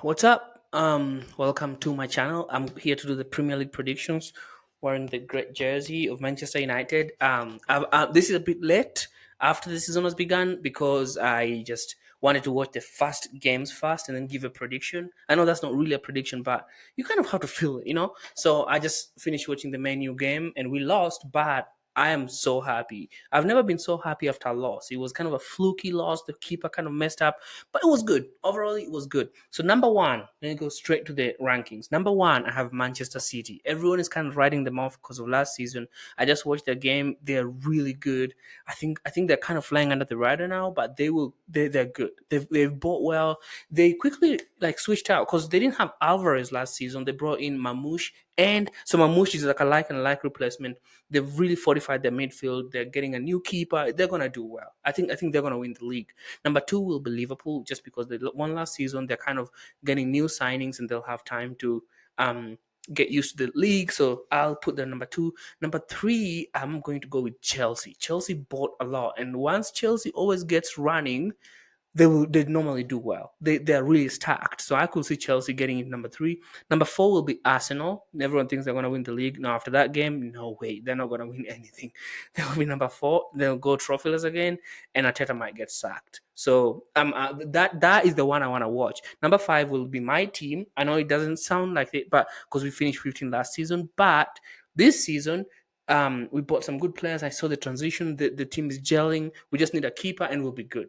What's up? Welcome to my channel. I'm here to do the Premier League predictions. Wearing the great jersey of Manchester United. This is a bit late after the season has begun because I just wanted to watch the first games first and then give a prediction. I know that's not really a prediction, but you kind of have to feel it. So I just finished watching the menu game and we lost, but I am so happy. I've never been so happy after a loss. It was kind of a fluky loss. The keeper kind of messed up, but it was good. Overall, it was good. So number one, let me go straight to the rankings. Number one, I have Manchester City. Everyone is kind of writing them off because of last season. I just watched their game. They're really good. I think they're kind of flying under the radar now, but they're good. They've bought well. They quickly like switched out because they didn't have Alvarez last season. They brought in Mamouche, and so Mamouche is like a like and like replacement. They've really fortified their midfield. They're getting a new keeper. They're gonna do well. I think they're gonna win the league. Number two will be Liverpool, just because they won last season. They're kind of getting new signings and they'll have time to um, get used to the league. So I'll put them number two. Number three, I'm going to go with Chelsea. Chelsea bought a lot, and once Chelsea always gets running, they normally do well. They're really stacked. So I could see Chelsea getting in number three. Number four will be Arsenal. Everyone thinks they're gonna win the league. Now after that game, no way, they're not gonna win anything. They'll be number four. They'll go trophyless again, and Arteta might get sacked. So that is the one I want to watch. Number five will be my team. I know it doesn't sound like it, but because we finished 15 last season, but this season we bought some good players. I saw the transition. The team is gelling. We just need a keeper, and we'll be good.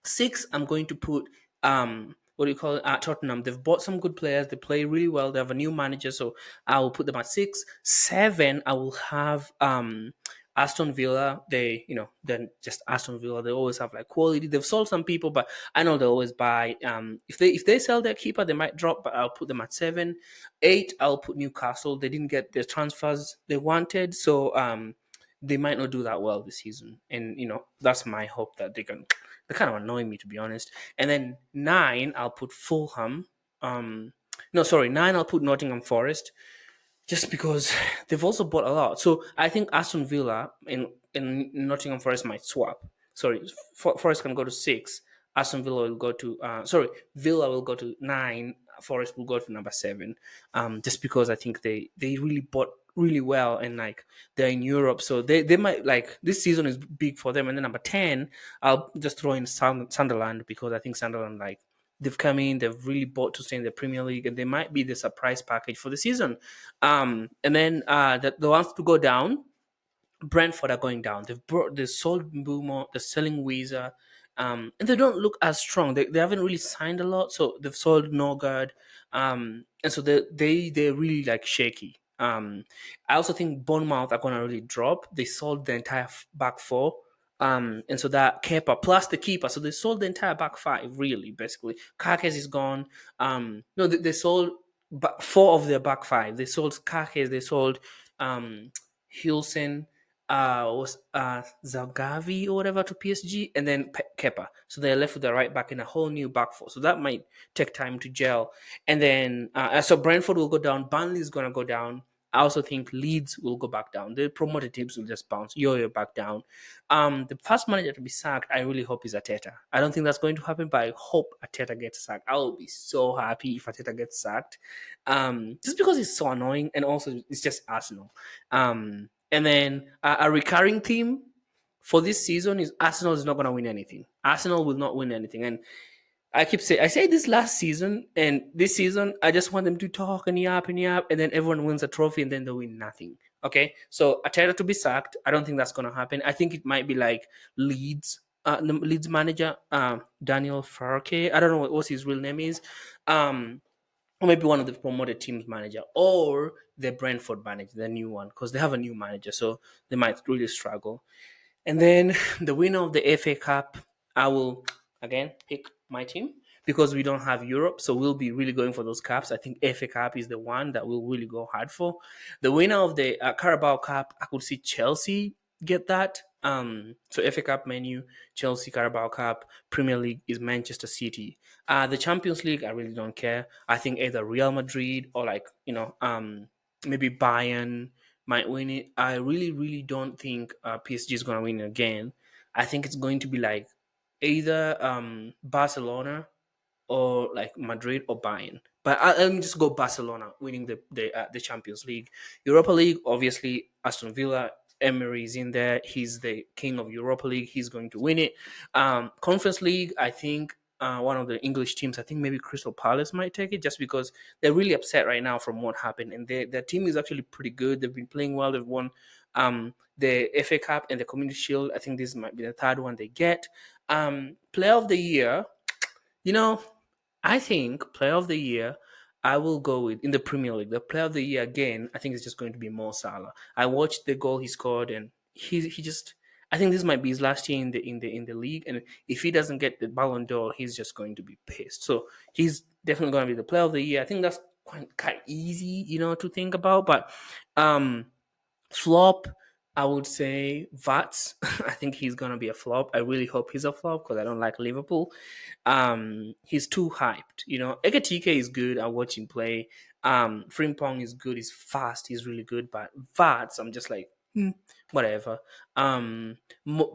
Six, I'm going to put what do you call it? Tottenham. They've bought some good players. They play really well. They have a new manager, so I will put them at six. Seven, I will have Aston Villa. They're just Aston Villa. They always have like quality. They've sold some people, but I know they always buy. If they sell their keeper, they might drop, but I'll put them at seven. Eight, I'll put Newcastle. They didn't get the transfers they wanted, so they might not do that well this season. And that's my hope that they can. They kind of annoy me, to be honest. And then nine, I'll put Fulham. No, sorry, nine, I'll put Nottingham Forest, just because they've also bought a lot. So I think Aston Villa in Nottingham Forest might swap. Sorry, Forest can go to six. Aston Villa will go to Villa will go to nine. Forest will go to number seven. Just because I think they really bought really well, and like they're in Europe, so they might like this season is big for them. And then number 10, I'll just throw in Sunderland, because I think Sunderland, like, they've come in, they've really bought to stay in the Premier League, and they might be the surprise package for the season. And then the ones to go down, Brentford are going down. They sold Mbumo, they're selling Weezer, and they don't look as strong. They haven't really signed a lot, so they've sold Norgard, and so they're really like shaky. I also think Bournemouth are gonna really drop. They sold the entire back four. And so that Kepa plus the keeper, so they sold the entire back five, really, basically. Kakes is gone. No, they sold four of their back five. They sold Kakes, they sold Hilson, was Zagavi or whatever to PSG, and then Kepa. So they're left with the right back in a whole new back four. So that might take time to gel. And then so Brentford will go down. Burnley is gonna go down. I also think Leeds will go back down. The promoted teams will just bounce yo-yo back down. The first manager to be sacked, I really hope, is Ateta. I don't think that's going to happen, but I hope Ateta gets sacked. I will be so happy if Ateta gets sacked, just because it's so annoying, and also it's just Arsenal. And then a recurring theme for this season is Arsenal is not going to win anything. Arsenal will not win anything, and I say this last season and this season, I just want them to talk and yap and yap, and then everyone wins a trophy and then they win nothing. Okay, so Ateta to be sacked, I don't think that's gonna happen. I think it might be like Leeds, the Leeds manager, Daniel Farke. I don't know what his real name is, or maybe one of the promoted teams manager, or the Brentford manager, the new one, because they have a new manager, so they might really struggle. And then the winner of the FA Cup, I will again pick my team because we don't have Europe, so we'll be really going for those cups. I think FA Cup is the one that we'll really go hard for. The winner of the Carabao Cup, I could see Chelsea get that. So FA Cup menu, Chelsea, Carabao Cup, Premier League is Manchester City. The Champions League, I really don't care. I think either Real Madrid or like maybe Bayern might win it. I really, really don't think PSG is going to win again. I think it's going to be like either Barcelona or like Madrid or Bayern. But let me just go Barcelona winning the Champions League. Europa League, obviously Aston Villa. Emery is in there. He's the king of Europa League. He's going to win it. Conference League, I think one of the English teams, I think maybe Crystal Palace might take it just because they're really upset right now from what happened. And their team is actually pretty good. They've been playing well. They've won the FA Cup and the Community Shield. I think this might be the third one they get. Player of the Year, you know, I think player of the year, I will go with in the Premier League. The player of the year again, I think it's just going to be Mo Salah. I watched the goal he scored, and he just. I think this might be his last year in the league, and if he doesn't get the Ballon d'Or, he's just going to be pissed. So he's definitely going to be the player of the year. I think that's quite easy, to think about. But um, flop, I would say Vats. I think he's gonna be a flop. I really hope he's a flop because I don't like Liverpool. He's too hyped. Ekatike is good. I watch him play. Frimpong is good. He's fast. He's really good. But Vats, I'm just like, whatever.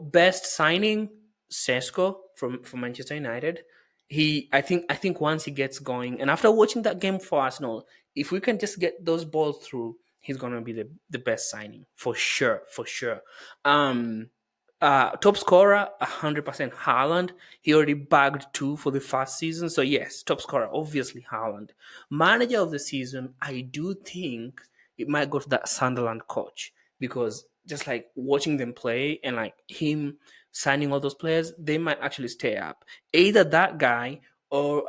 Best signing, Sesko from Manchester United. I think once he gets going, and after watching that game for Arsenal, if we can just get those balls through, he's gonna be the best signing for sure, for sure. Um, Top scorer, 100% Haaland. He already bagged two for the first season, so yes, top scorer, obviously Haaland. Manager of the season, I do think it might go to that Sunderland coach because just like watching them play and like him signing all those players, they might actually stay up. Either that guy or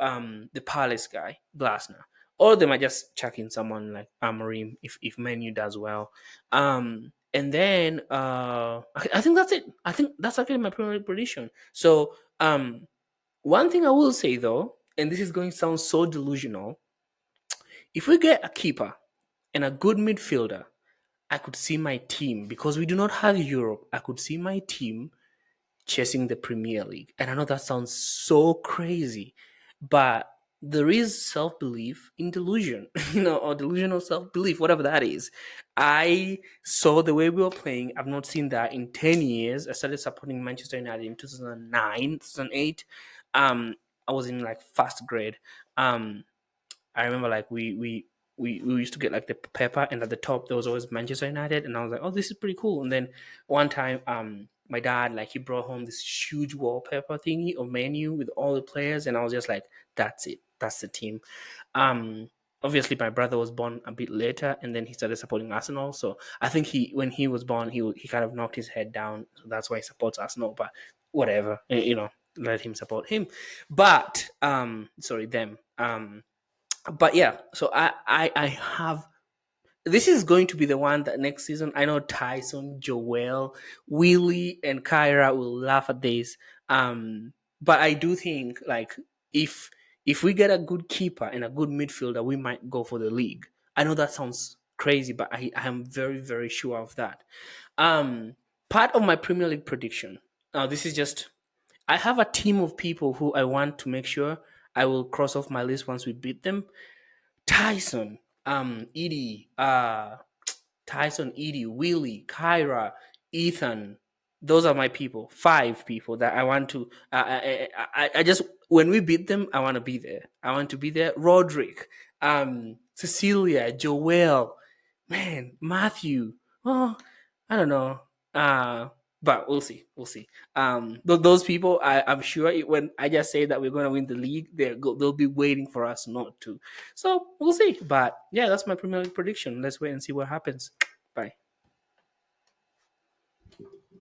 the Palace guy, Glasner, or they might just chuck in someone like Amorim if Menu does well. And then I think that's it. I think that's actually my primary prediction. So one thing I will say though, and this is going to sound so delusional, if we get a keeper and a good midfielder, I could see my team, because we do not have Europe, I could see my team chasing the Premier League. And I know that sounds so crazy, but there is self belief in delusion, or delusional self belief, whatever that is. I saw the way we were playing. I've not seen that in 10 years. I started supporting Manchester United in 2009, 2008. I was in like first grade. I remember like we used to get like the paper, and at the top there was always Manchester United, and I was like, oh, this is pretty cool. And then one time, my dad, like, he brought home this huge wallpaper thingy of Menu with all the players, and I was just like, that's it, that's the team. Um, Obviously my brother was born a bit later, and then he started supporting Arsenal. So I think when he was born, he kind of knocked his head down, so that's why he supports Arsenal. But whatever, let him support him. But sorry, them. But yeah, so I have, this is going to be the one that next season, I know Tyson, Joel, Willie, and Kyra will laugh at this. But I do think like if if we get a good keeper and a good midfielder, we might go for the league. I know that sounds crazy, but I am very, very sure of that. Um Part of my Premier League prediction. Now this is just, I have a team of people who I want to make sure I will cross off my list once we beat them. Tyson, Edie, Tyson, Edie, Willie, Kyra, Ethan. Those are my people. 5 people that I want to. I just, when we beat them, I want to be there. I want to be there. Roderick, Cecilia, Joel, man, Matthew. Oh, I don't know. But we'll see. We'll see. Those people, I'm sure when I just say that we're going to win the league, they'll be waiting for us not to. So we'll see. But yeah, that's my Premier League prediction. Let's wait and see what happens. Bye.